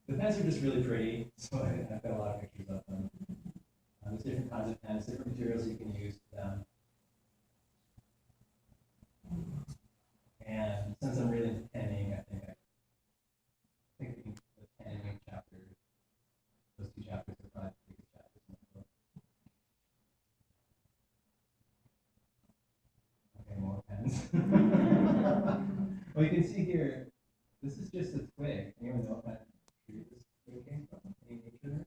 The pens are just really pretty, so I've got a lot of pictures of them. There's different kinds of pens, different materials you can use for them. And since I'm really into penning, I think the penning chapter, those two chapters are probably the biggest chapters in the book. Okay, more pens. Well, you can see here, this is just a twig. Anyone know what kind of tree this twig came from? Any nature there?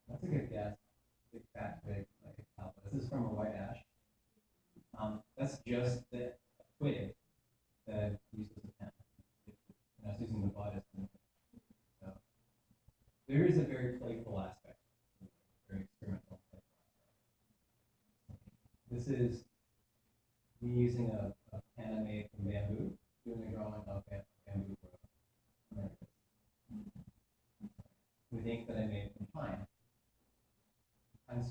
That's a good guess. Big fat twig, like a alpha. This is from a white ash. That's just the twig that uses a pen. And I was using the bud as the so there is a very playful aspect, very experimental playful aspect. This is me using a pen I made from bamboo, doing a drawing of bamboo growth. With ink that I made from pine. And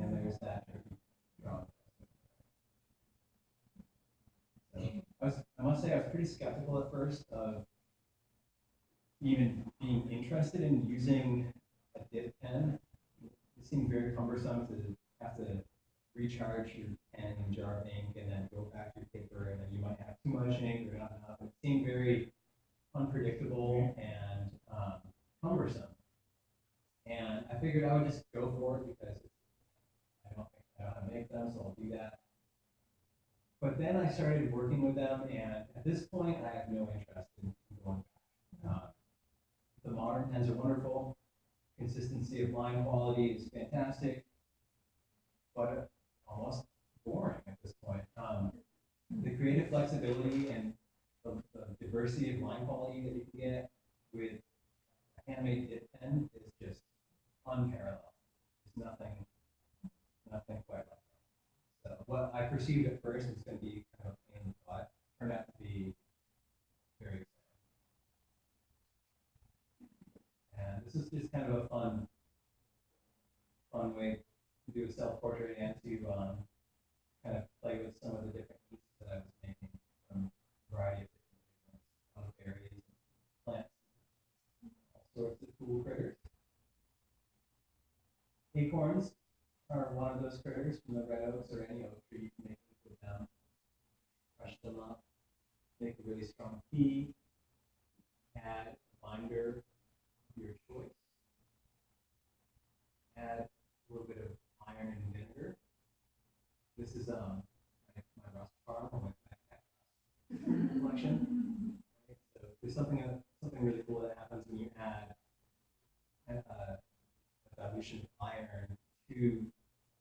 then there's that turkey drawing. So I must say I was pretty skeptical at first of even being interested in using a dip pen. It seemed very cumbersome to have to recharge your pen and jar of ink and then go back to your paper, and then you might have too much ink or not enough. It seemed very unpredictable and cumbersome. And I figured I would just go for it because I don't know how to make them, so I'll do that. But then I started working with them, and at this point, I have no interest in going back. The modern pens are wonderful. Consistency of line quality is fantastic, but almost boring at this point. The creative flexibility and the diversity of line quality that you can get with a handmade dip pen is just unparalleled. There's nothing quite like that. So what I perceived at first was going to be kind of a pain in the butt turned out to be very exciting. And this is just kind of a fun way to do a self-portrait and to kind of play with some of the different pieces that I was making from a variety of different pigments, of berries, plants, all sorts of cool critters. Acorns are one of those critters from the red oaks or any oak tree. You can make ink with them, crush them up, make a really strong tea, add a binder of your choice, add a little bit of iron and vinegar. This is my rust farm, my backpack collection. Right? So there's something really cool that happens when you add a dilution of iron to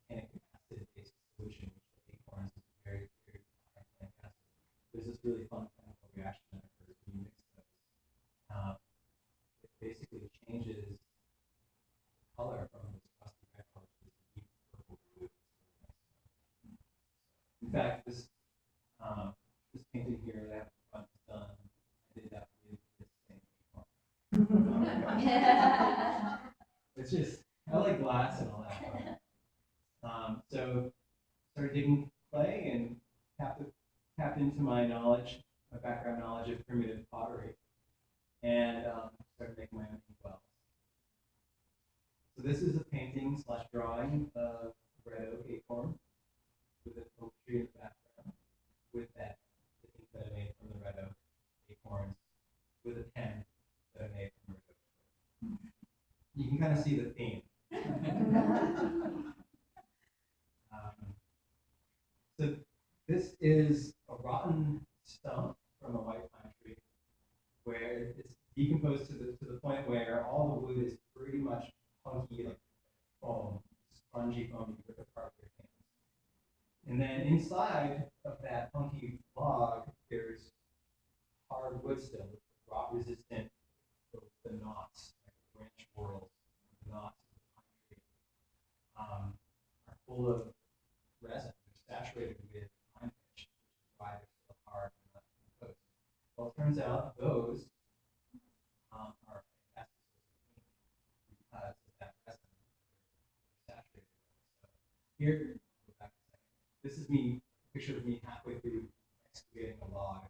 tannic acid-based solution, which the acorns is very, very high tannic acid. There's this really fun chemical reaction that occurs when you mix those. It basically changes the color from this rusty red color to this deep purple blue. In fact, this painting here that I have done, I did that with this same acorn. It's just, I like glass and all that. So started digging clay and tapped into my knowledge, my background knowledge of primitive pottery, and started making my own inkwells. So this is a painting slash drawing of red oak acorn with an oak tree in the background, with that ink that I made from the red oak acorns, with a pen that I made from red oak. You can kind of see the theme. So this is a rotten stump from a white pine tree, where it's decomposed to the point where all the wood is pretty much funky, like foam, spongy foam you rip apart with your hands. And then inside of that funky log, there's hard wood still, rot resistant, the knots, like the branch whorls, the knots of the pine tree, are full of resin. They're saturated with pine pitch, which is why they're so hard and not composed. Well, it turns out those are fantastic because of that resin they're saturated with. So here, go back a second. This is me, picture of me halfway through excavating a log.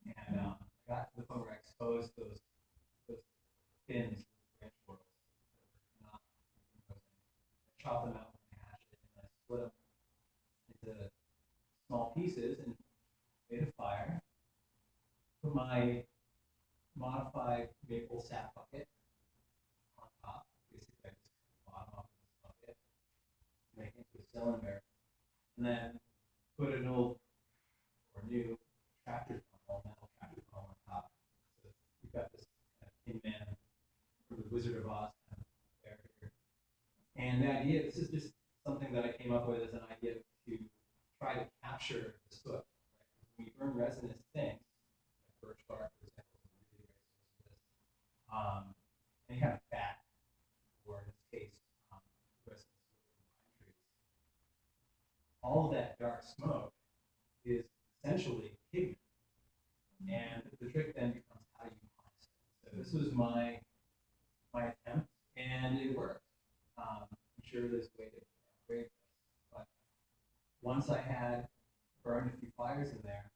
And I got to the point where I exposed those fins, branch whorls that were not decomposing. I chopped them out with my hatchet and I split them into small pieces and made a fire. Put my modified maple sap bucket on top. Basically, I just cut the bottom off of this bucket, make it into a cylinder, and then put an old or new tractor funnel, metal tractor funnel on top. So you've got this kind of Tin Man from the Wizard of Oz kind of affair here. And the idea, this is just something that I came up with as an idea to try to capture the soot. Right? When you burn resinous things, like birch bark, for example, is a really great source of this. Any kind of fat, or in this case, resinous wood from pine trees. All of that dark smoke is essentially pigment. And the trick then becomes how you harness it. So this was my attempt, and it worked. I'm sure there's a way to upgrade this, but once I had burned a few fires in there,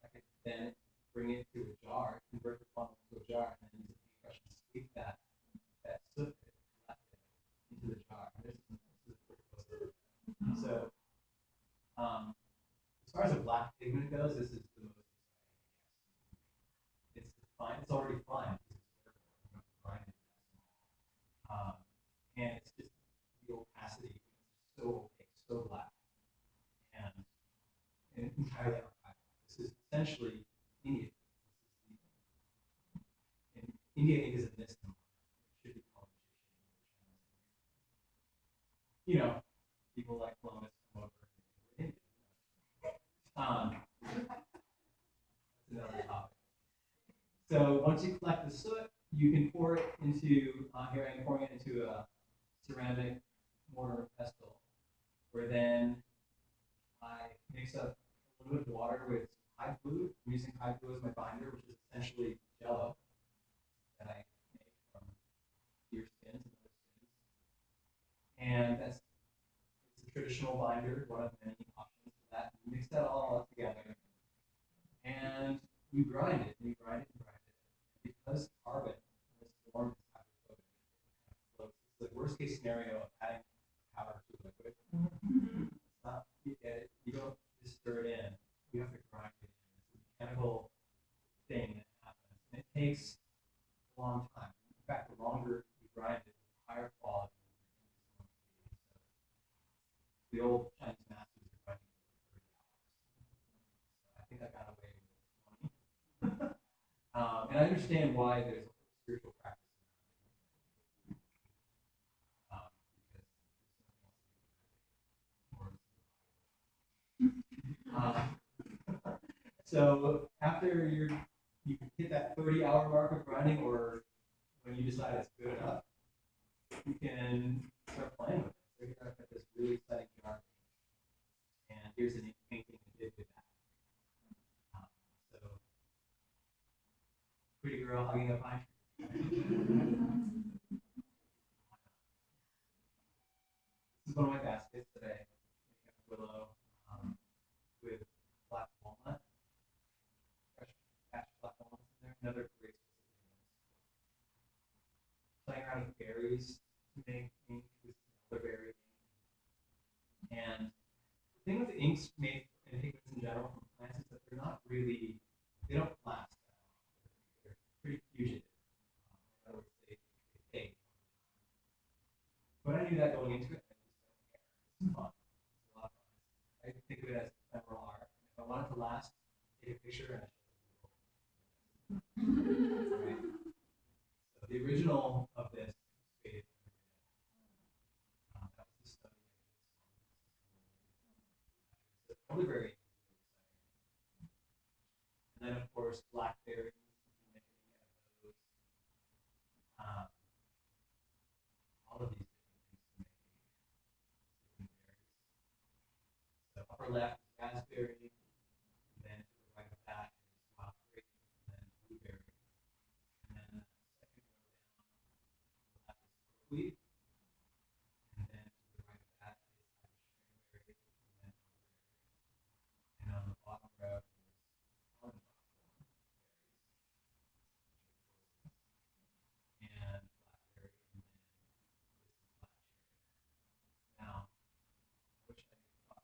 I could then bring it to a jar, convert the funnel into a jar, and then use a paintbrush and sweep that soot that left it into the jar. This is pretty close to it. So as far as a black pigment goes, this is the most exciting, I guess. It's fine. It's already fine because it's purple. You don't have to grind it that small. And it's just the opacity. It's so opaque, so black, and entirely archival. This is essentially India. And India ink is a misnomer. It should be called Egyptian. You know, people like Columbus come over and think we're Indian. That's another topic. So once you collect the soot, you can pour it into, here I'm pouring it into a ceramic mortar and pestle, where then I mix up a little bit of water with hide glue. I'm using hide glue as my binder, which is essentially Jello that I make from deer skins and other skins. And it's a traditional binder, one of many options for that. We mix that all up together, and we grind it, and we grind it, and grind it. And because carbon in this form is hydrophobic, it kind of floats. It's the worst case scenario of adding powder to liquid. It's not, you get it, you don't just stir it in, you have to grind it in. It's a mechanical thing that happens, and it takes a long time. In fact, the longer you grind it, the higher quality it's going to be. So the old Chinese masters are grinding for 30 hours. So I think I got away with 20. And I understand why there's a spiritual practice around it. Because there's nothing else so after you can hit that 30-hour mark of grinding, or when you decide it's good enough, you can start playing with it. So here I've got this really exciting jar, and here's an painting I did with that. So pretty girl hugging a pine tree. This is one of my baskets that I make out of willow with black walnut, fresh patch black walnuts in there. Another great source of pigments. Playing around with berries to make ink with another berry ink. And the thing with inks made and pigments in general from plants is that they're not really, they don't last that long. They're pretty fugitive. In other words, they fade. But I knew that going into it, I just don't care. It's fun. It's a lot of fun. I think of it as ephemeral art. If I want it to last, take a picture and I show people. Right? So the original of this was faded. That was the study of this. So elderberry is really exciting. And then of course blackberries, you can make anything out of those. All of these different things to make different berries. So upper left is raspberry,